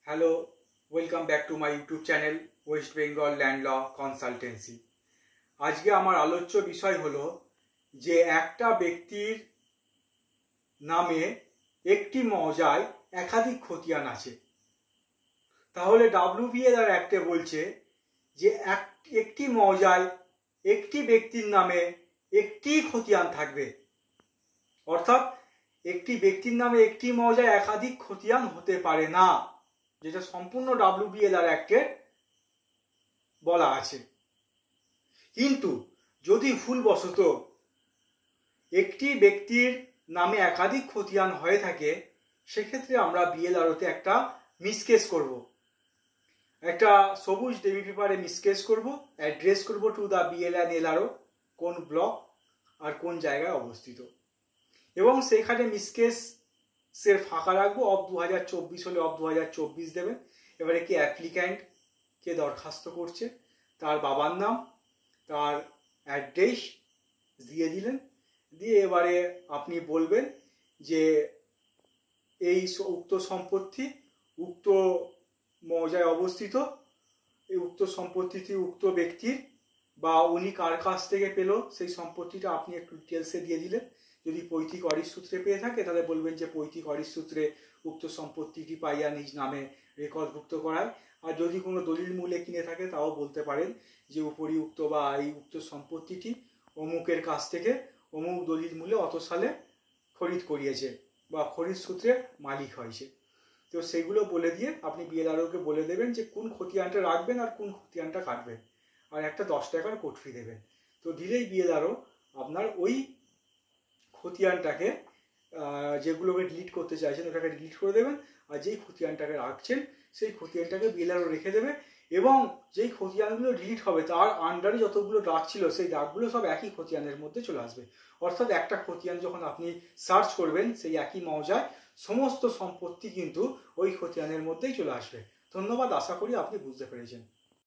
Hello, welcome back to my YouTube channel West Bengal land law consultancy. আজকে আমার আলোচ্য বিষয় হলো যে একটা ব্যক্তির নামে একটি মৌজায় একাধিক খতিয়ান আছে। তাহলে WBLR অ্যাক্টে বলছে যে একটি মৌজায় একটি ব্যক্তির নামে একটি খতিয়ান থাকবে, অর্থাৎ একটি ব্যক্তির নামে একটি মৌজায় একাধিক খতিয়ান হতে পারে না, যেটা সম্পূর্ণ WBLR অ্যাক্টে বলা আছে। কিন্তু যদি ভুলবশত একটি ব্যক্তির নামে একাধিক খতিয়ান হয়ে থাকে, সেক্ষেত্রে আমরা বিএলআরওতে একটা মিসকেস করব, একটা সবুজ ডেবি পেপারে মিসকেস করব, অ্যাড্রেস করব টু দ্য BLNLRO, কোন ব্লক আর কোন জায়গায় অবস্থিত, এবং সেখানে মিসকেস ফাঁকা রাখবো। অফ 2024 হলে অফ 2024 দেবেন। এবারে কি অ্যাপ্লিক্যান্ট কে দরখাস্ত করছে, তার বাবার নাম, তার অ্যাড্রেস দিয়ে দিলেন। দিয়ে এবারে আপনি বলবেন যে এই উক্ত সম্পত্তি উক্ত মৌজায় অবস্থিত, এই উক্ত সম্পত্তিটি উক্ত ব্যক্তির, বা উনি কার কাছ থেকে পেল সেই সম্পত্তিটা আপনি একটু ডিটেলসে দিয়ে দিলেন। যদি পৈতৃক অরিস সূত্রে পেয়ে থাকে তাহলে বলবেন যে পৈতৃক অরিস সূত্রে উক্ত সম্পত্তিটি পাইয়া নিজ নামে রেকর্ডভুক্ত করায়। আর যদি কোনো দলিল মূলে কিনে থাকে তাও বলতে পারেন যে উপরিউক্ত বা এই উক্ত সম্পত্তিটি অমুকের কাছ থেকে অমুক দলিল মূলে অত সালে খরিদ করিয়েছে বা খরিদ সূত্রের মালিক হয়েছে। তো সেইগুলো বলে দিয়ে আপনি বিএলআরওকে বলে দেবেন যে কোন খতিয়ানটা রাখবেন আর কোন খতিয়ানটা কাটবেন, আর একটা 10 টাকার কোর্ট ফি দেবেন। তো দিলেই বিএলআরও আপনার ওই খতিয়ানটাকে, যেগুলোকে ডিলিট করতে চাইছেন ওটাকে ডিলিট করে দেবেন, আর যেই খতিয়ানটাকে রাখছেন সেই খতিয়ানটাকে বিএলআরও রেখে দেবে। এবং যেই খতিয়ানগুলো ডিলিট হবে তার আন্ডারে যতগুলো দাগ ছিল সেই দাগগুলো সব একই খতিয়ানের মধ্যে চলে আসবে। অর্থাৎ একটা খতিয়ান যখন আপনি সার্চ করবেন সেই একই মৌজায় সমস্ত সম্পত্তি কিন্তু ওই খতিয়ানের মধ্যেই চলে আসবে। ধন্যবাদ, আশা করি আপনি বুঝতে পেরেছেন।